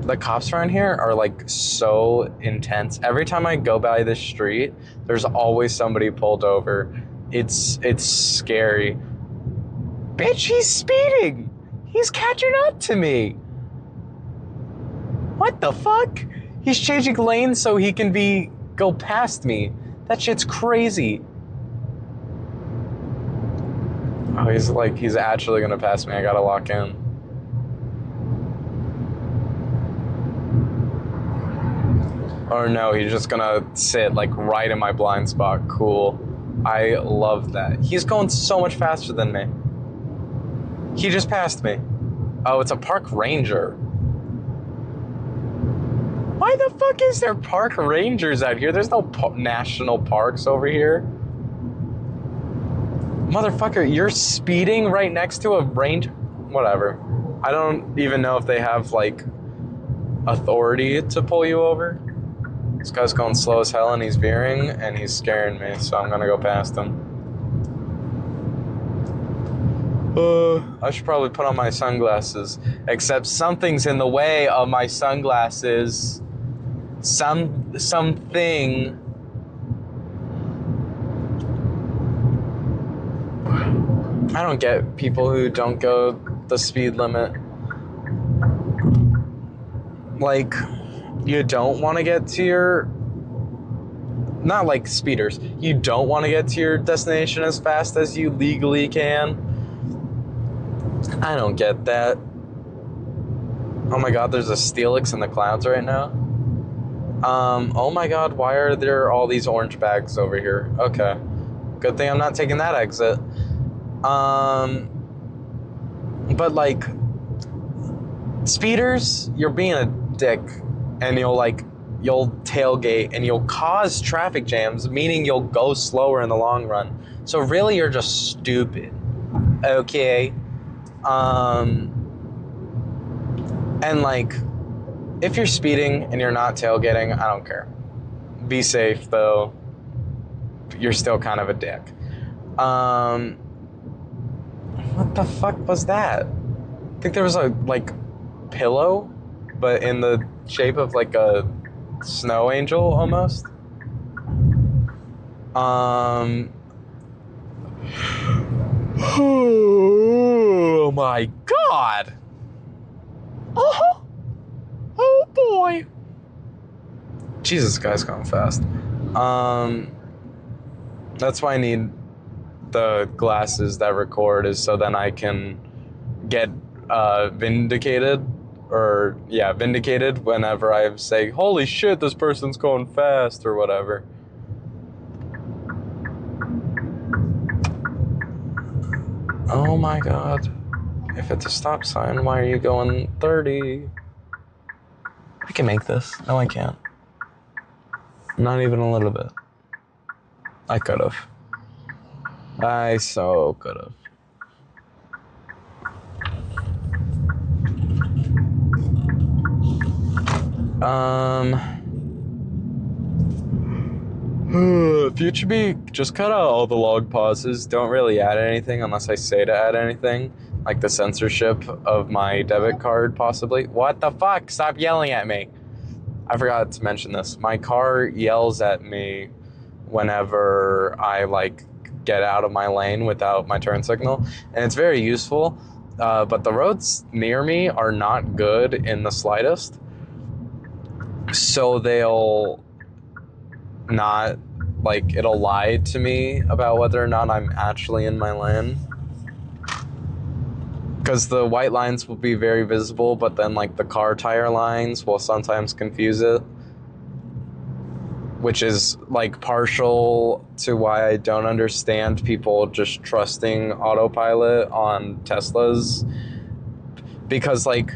the cops around here are like so intense. Every time I go by this street, there's always somebody pulled over. It's scary. Bitch, he's speeding. He's catching up to me. What the fuck? He's changing lanes so he can go past me. That shit's crazy. Oh, he's actually gonna pass me. I gotta lock in. Or no, he's just gonna sit like right in my blind spot. Cool. I love that. He's going so much faster than me. He just passed me. Oh, it's a park ranger. Why the fuck is there park rangers out here? There's no national parks over here. Motherfucker, you're speeding right next to a ranger? Whatever. I don't even know if they have, like, authority to pull you over. This guy's going slow as hell and he's veering and he's scaring me, so I'm gonna go past him. I should probably put on my sunglasses. Except something's in the way of my sunglasses. Something. I don't get people who don't go the speed limit. Like, you don't want to get to your... Not like speeders. You don't want to get to your destination as fast as you legally can. I don't get that. Oh my god, there's a Steelix in the clouds right now. Oh my god, why are there all these orange bags over here? Okay. Good thing I'm not taking that exit. But like, speeders, you're being a dick, and you'll tailgate and you'll cause traffic jams, meaning you'll go slower in the long run. So really, you're just stupid. Okay. And like, if you're speeding and you're not tailgating, I don't care. Be safe though. You're still kind of a dick. What the fuck was that? I think there was a like pillow, but in the shape of like a snow angel almost. Oh my god. Uh-huh. Oh boy. Jesus, guy's going fast. That's why I need the glasses that record, is so then I can get vindicated whenever I say, holy shit, this person's going fast or whatever. Oh my god. If it's a stop sign, why are you going 30? I can make this. No, I can't. Not even a little bit. I could have. I so could have. FutureBee, just cut out all the log pauses. Don't really add anything unless I say to add anything. Like the censorship of my debit card, possibly. What the fuck? Stop yelling at me. I forgot to mention this. My car yells at me whenever I, like, get out of my lane without my turn signal. And it's very useful. But the roads near me are not good in the slightest. So they'll not, like, it'll lie to me about whether or not I'm actually in my lane. Because the white lines will be very visible, but then, like, the car tire lines will sometimes confuse it. Which is, like, partial to why I don't understand people just trusting autopilot on Teslas. Because, like,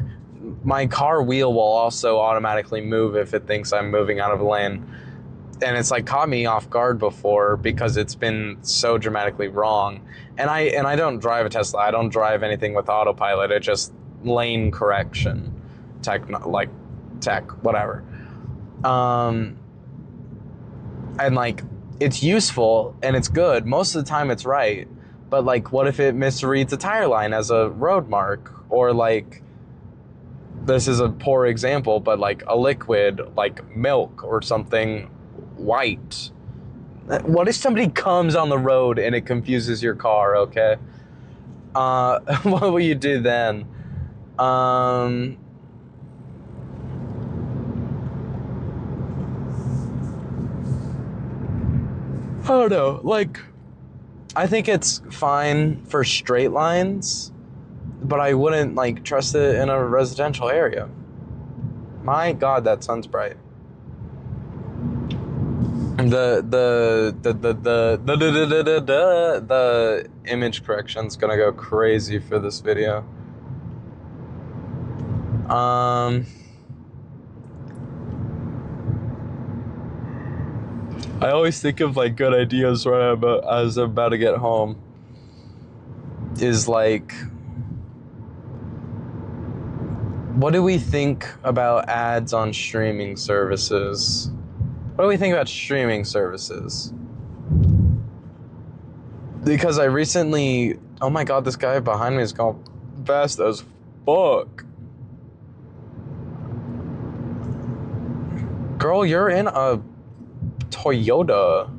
my car wheel will also automatically move if it thinks I'm moving out of lane. And it's like caught me off guard before because it's been so dramatically wrong. And I don't drive a Tesla. I don't drive anything with autopilot. It's just lane correction, tech, whatever. And like, it's useful and it's good. Most of the time it's right. But like, what if it misreads a tire line as a road mark? Or like, this is a poor example, but like a liquid, like milk or something white. What if somebody comes on the road and it confuses your car, okay? What will you do then? I don't know, like, I think it's fine for straight lines, but I wouldn't, like, trust it in a residential area. My God, that sun's bright. The image correction's gonna go crazy for this video. I always think of like good ideas when I'm about to get home. Is like, what do we think about ads on streaming services? What do we think about streaming services? Because I recently, oh my God, this guy behind me is going fast as fuck. Girl, you're in a Toyota.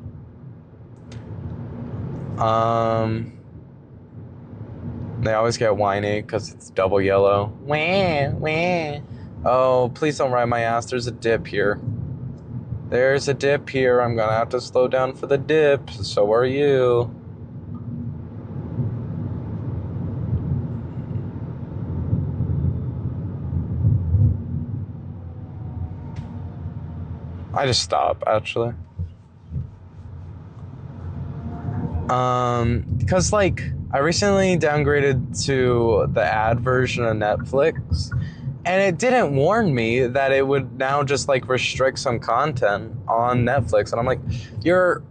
They always get whiny because it's double yellow. Wah, wah. Oh, please don't ride my ass. There's a dip here. There's a dip here. I'm gonna have to slow down for the dip. So are you. I just stop, actually. Because like I recently downgraded to the ad version of Netflix, and it didn't warn me that it would now just like restrict some content on Netflix. And I'm like, you're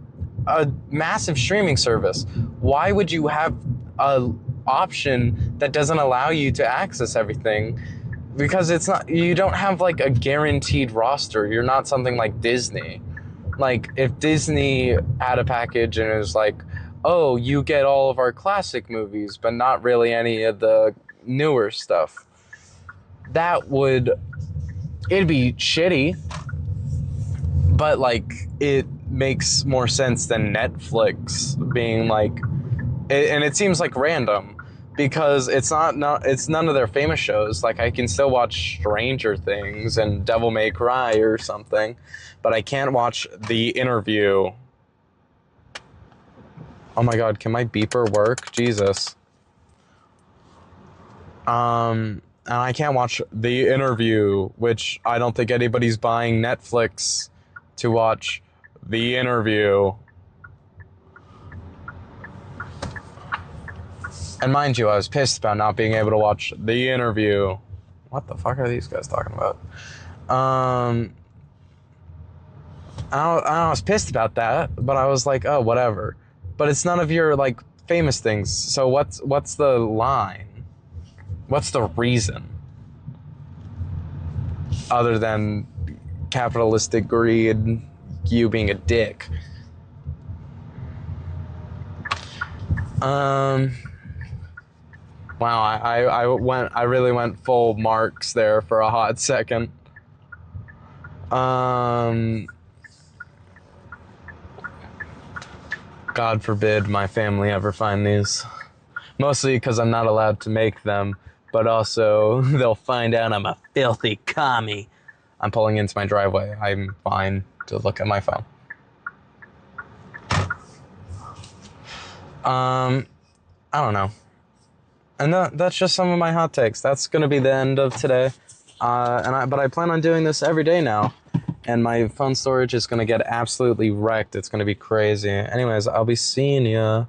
a massive streaming service. Why would you have a option that doesn't allow you to access everything? Because it's not, you don't have like a guaranteed roster. You're not something like Disney. Like if Disney had a package and it was like, oh, you get all of our classic movies, but not really any of the newer stuff, it'd be shitty, but like it makes more sense than Netflix being like, and it seems like random. Because it's none of their famous shows. Like I can still watch Stranger Things and Devil May Cry or something, but I can't watch The Interview. Oh my God, can my beeper work? Jesus. And I can't watch The Interview, which I don't think anybody's buying Netflix to watch The Interview. And mind you, I was pissed about not being able to watch The Interview. What the fuck are these guys talking about? I was pissed about that, but I was like, oh, whatever. But it's none of your like famous things. So what's the line? What's the reason? Other than capitalistic greed, you being a dick. Wow, I really went full Marx there for a hot second. God forbid my family ever find these. Mostly because I'm not allowed to make them, but also they'll find out I'm a filthy commie. I'm pulling into my driveway. I'm fine to look at my phone. I don't know. And that's just some of my hot takes. That's going to be the end of today. But I plan on doing this every day now. And my phone storage is going to get absolutely wrecked. It's going to be crazy. Anyways, I'll be seeing ya.